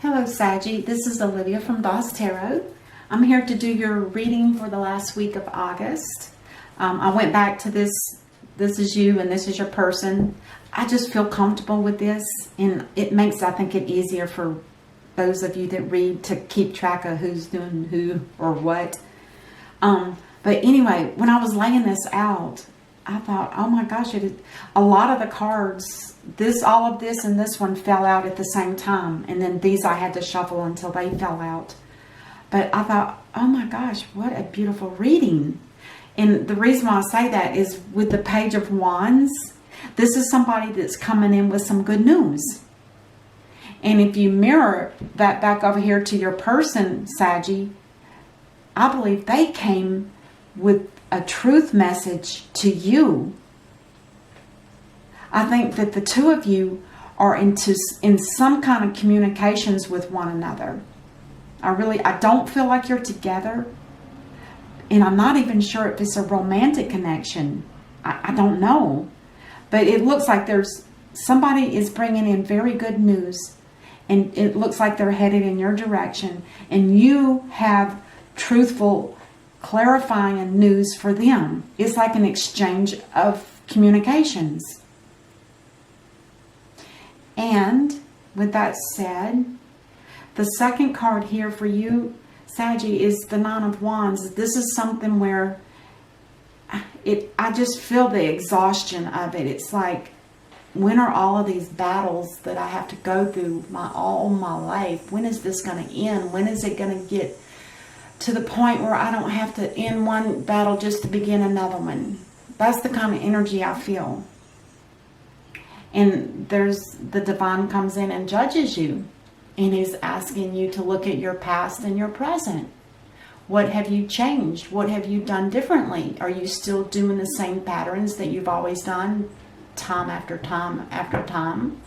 Hello Saggy, this is Olivia from DOS Tarot. I'm here to do your reading for the last week of August. I went back to this is you and this is your person. I just feel comfortable with this, and it makes, I think, it easier for those of you that read to keep track of who's doing who or what. But anyway, when I was laying this out, I thought, oh my gosh, a lot of the cards, all of this and this one fell out at the same time. And then these I had to shuffle until they fell out. But I thought, oh my gosh, what a beautiful reading. And the reason why I say that is with the Page of Wands, this is somebody that's coming in with some good news. And if you mirror that back over here to your person, Saggy, I believe they came with a truth message to you. I think that the two of you are in some kind of communications with one another. I don't feel like you're together, and I'm not even sure if it's a romantic connection. I don't know, but it looks like somebody is bringing in very good news, and it looks like they're headed in your direction, and you have truthful, clarifying news for them. It's like an exchange of communications. And with that said, the second card here for you, Saggy, is the Nine of Wands. This is something where I just feel the exhaustion of it. It's like, when are all of these battles that I have to go through all my life? When is this going to end? When is it going to get to the point where I don't have to end one battle just to begin another one? That's the kind of energy I feel. And the divine comes in and judges you, and is asking you to look at your past and your present. What have you changed? What have you done differently? Are you still doing the same patterns that you've always done, time after time after time?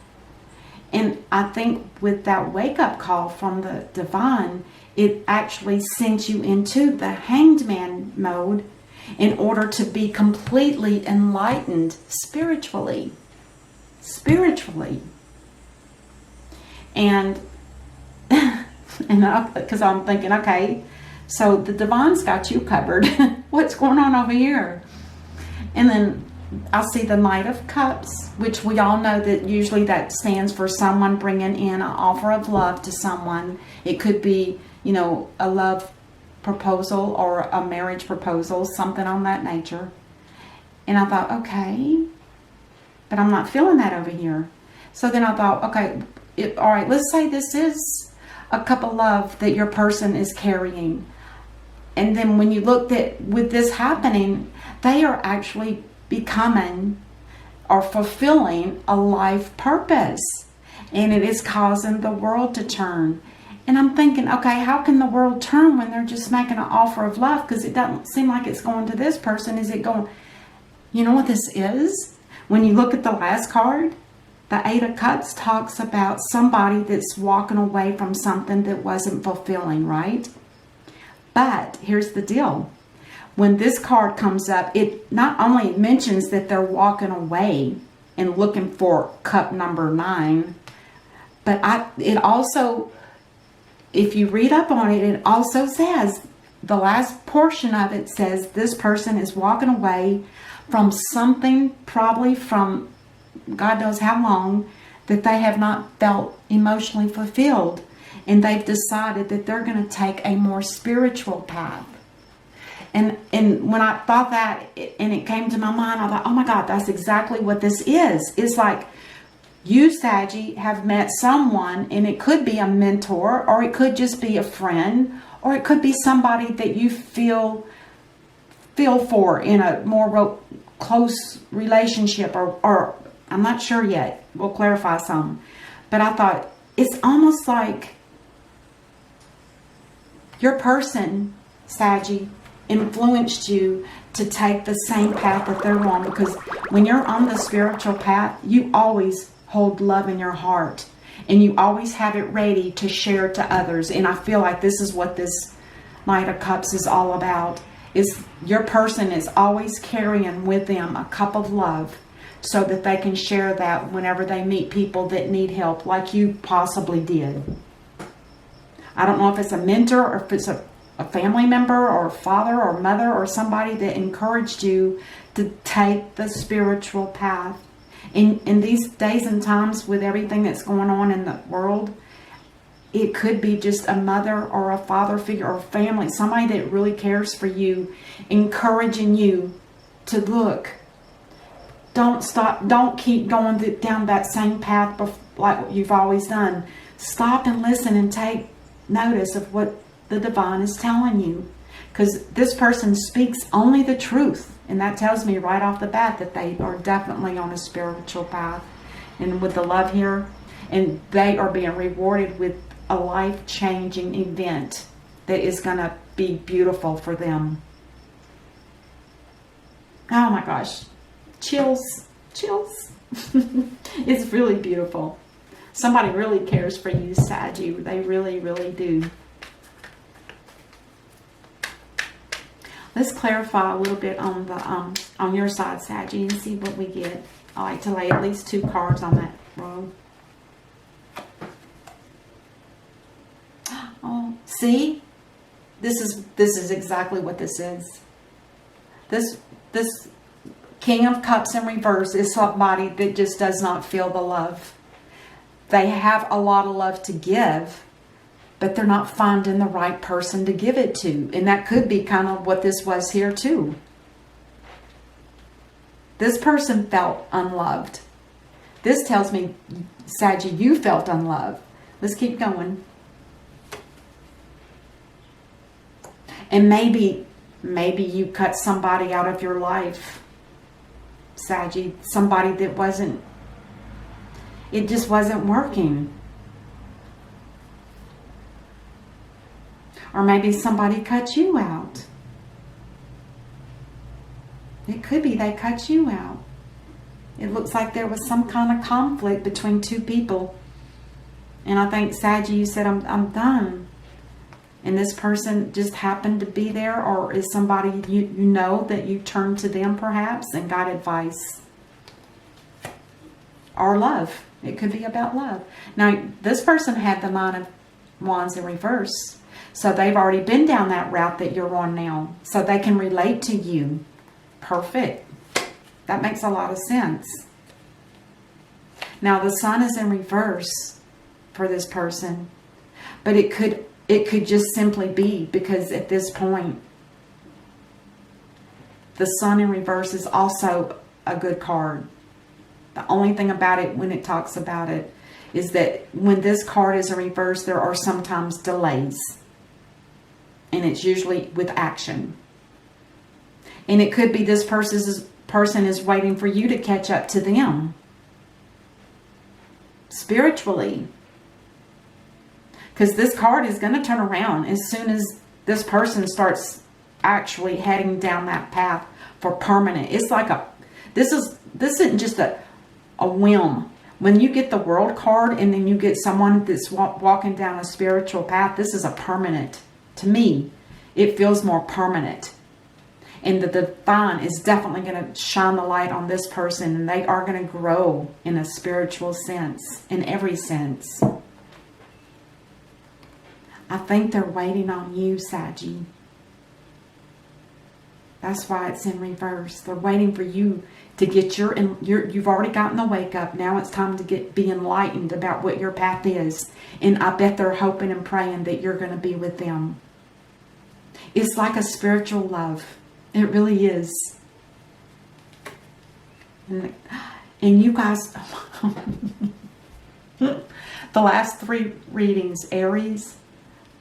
And I think with that wake-up call from the divine, it actually sends you into the Hanged Man mode in order to be completely enlightened spiritually. And because I'm thinking, okay, so the divine's got you covered. What's going on over here? And then I see the Knight of Cups, which we all know that usually that stands for someone bringing in an offer of love to someone. It could be, a love proposal or a marriage proposal, something on that nature. And I thought, okay, but I'm not feeling that over here. So then I thought, okay, all right, let's say this is a cup of love that your person is carrying. And then when you look at with this happening, they are actually becoming or fulfilling a life purpose. And it is causing the world to turn. And I'm thinking, okay, how can the world turn when they're just making an offer of love? Because it doesn't seem like it's going to this person. Is it going? You know what this is? When you look at the last card, the Eight of Cups talks about somebody that's walking away from something that wasn't fulfilling, right? But here's the deal. When this card comes up, it not only mentions that they're walking away and looking for cup number 9, but it also, if you read up on it, it also says, the last portion of it says this person is walking away from something, probably from God knows how long, that they have not felt emotionally fulfilled. And they've decided that they're going to take a more spiritual path. And when I thought that, and it came to my mind, I thought, oh my God, that's exactly what this is. It's like you, Saggy, have met someone, and it could be a mentor, or it could just be a friend, or it could be somebody that you feel for in a more close relationship, or I'm not sure yet. We'll clarify some. But I thought, it's almost like your person, Saggy, influenced you to take the same path that they're on. Because when you're on the spiritual path, you always hold love in your heart. And you always have it ready to share to others. And I feel like this is what this Knight of Cups is all about. Is your person is always carrying with them a cup of love, so that they can share that whenever they meet people that need help, like you possibly did. I don't know if it's a mentor or if it's a family member or father or mother or somebody that encouraged you to take the spiritual path. In these days and times with everything that's going on in the world, it could be just a mother or a father figure or family, somebody that really cares for you, encouraging you to look. Don't stop. Don't keep going down that same path like you've always done. Stop and listen and take notice of what the divine is telling you. Because this person speaks only the truth. And that tells me right off the bat that they are definitely on a spiritual path. And with the love here, and they are being rewarded with a life-changing event that is going to be beautiful for them. Oh my gosh. Chills. Chills. It's really beautiful. Somebody really cares for you, Saggy. They really, really do. Let's clarify a little bit on the on your side, Saggy, and see what we get. I like to lay at least 2 cards on that row. Oh, see? This is exactly what this is. This King of Cups in reverse is somebody that just does not feel the love. They have a lot of love to give, but they're not finding the right person to give it to. And that could be kind of what this was here too. This person felt unloved. This tells me, Saggy, you felt unloved. Let's keep going. And maybe you cut somebody out of your life, Saggy. Somebody that it just wasn't working. Or maybe somebody cut you out. It could be they cut you out. It looks like there was some kind of conflict between 2 people. And I think, Saggy, you said, I'm done. And this person just happened to be there, or is somebody you know that you turned to them perhaps and got advice. Or love. It could be about love. Now, this person had the Nine of Wands in reverse. So they've already been down that route that you're on now. So they can relate to you. Perfect. That makes a lot of sense. Now, the Sun is in reverse for this person. But it could just simply be because at this point, the Sun in reverse is also a good card. The only thing about it when it talks about it is that when this card is in reverse, there are sometimes delays. And it's usually with action. And it could be this person is waiting for you to catch up to them. Spiritually. Because this card is going to turn around as soon as this person starts actually heading down that path for permanent. It's like this isn't just a whim. When you get the World card and then you get someone that's walking down a spiritual path, this is a permanent. To me, it feels more permanent. And the divine is definitely going to shine the light on this person, and they are going to grow in a spiritual sense, in every sense. I think they're waiting on you, Saggy. That's why it's in reverse. They're waiting for you to get you've already gotten the wake up. Now it's time to be enlightened about what your path is. And I bet they're hoping and praying that you're going to be with them. It's like a spiritual love. It really is. And you guys, the last 3 readings, Aries,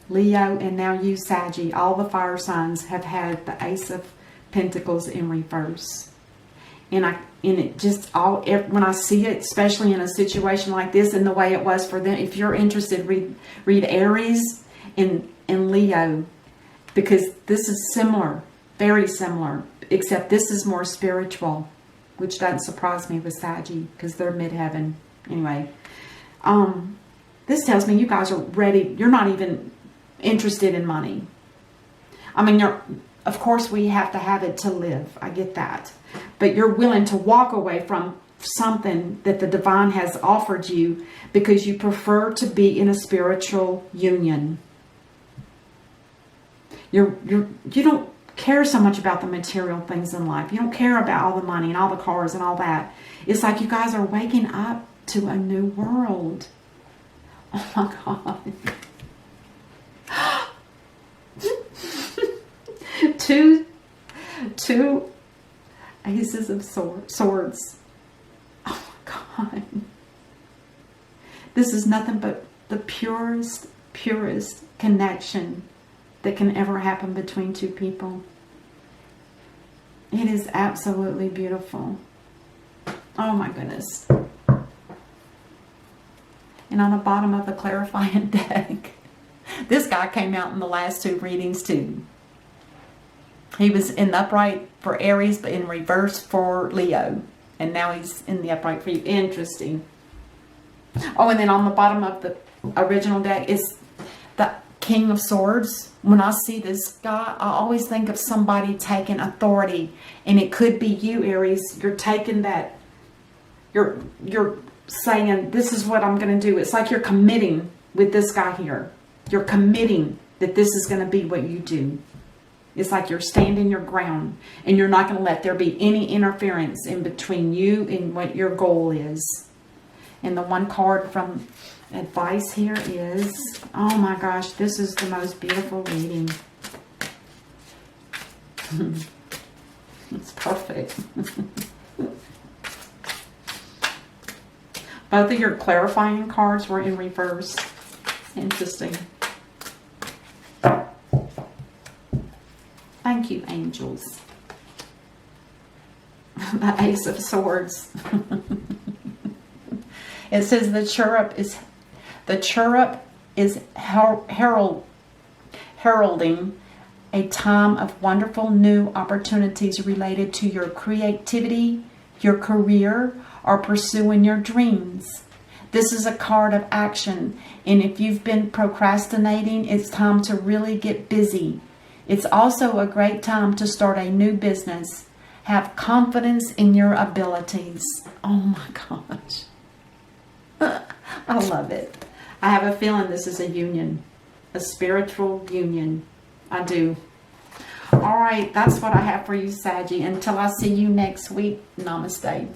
Leo, and now you, Saggy, all the fire signs have had the Ace of Pentacles in reverse. And it just when I see it, especially in a situation like this and the way it was for them, if you're interested, read Aries and Leo, because this is similar, very similar, except this is more spiritual, which doesn't surprise me with Saggy because they're midheaven. Anyway, this tells me you guys are ready. You're not even interested in money. I mean, of course we have to have it to live. I get that. But you're willing to walk away from something that the divine has offered you because you prefer to be in a spiritual union. You don't care so much about the material things in life. You don't care about all the money and all the cars and all that. It's like you guys are waking up to a new world. Oh my God. two aces of swords. Oh my God. This is nothing but the purest connection that can ever happen between two people. It is absolutely beautiful. Oh my goodness. And on the bottom of the clarifying deck, this guy came out in the last two readings too. He was in the upright for Aries, but in reverse for Leo. And now he's in the upright for you. Interesting. Oh, and then on the bottom of the original deck is the King of Swords. When I see this guy, I always think of somebody taking authority. And it could be you, Aries. You're taking that. You're saying, this is what I'm going to do. It's like you're committing with this guy here. You're committing that this is going to be what you do. It's like you're standing your ground. And you're not going to let there be any interference in between you and what your goal is. And the one card from advice here is, oh my gosh, this is the most beautiful reading. It's perfect. Both of your clarifying cards were in reverse. Interesting. Thank you, angels. The Ace of Swords. It says the cherub is heralding a time of wonderful new opportunities related to your creativity, your career, or pursuing your dreams. This is a card of action, and if you've been procrastinating, it's time to really get busy. It's also a great time to start a new business. Have confidence in your abilities. Oh my gosh. I love it. I have a feeling this is a union, a spiritual union. I do. All right, that's what I have for you, Saggy. Until I see you next week, namaste.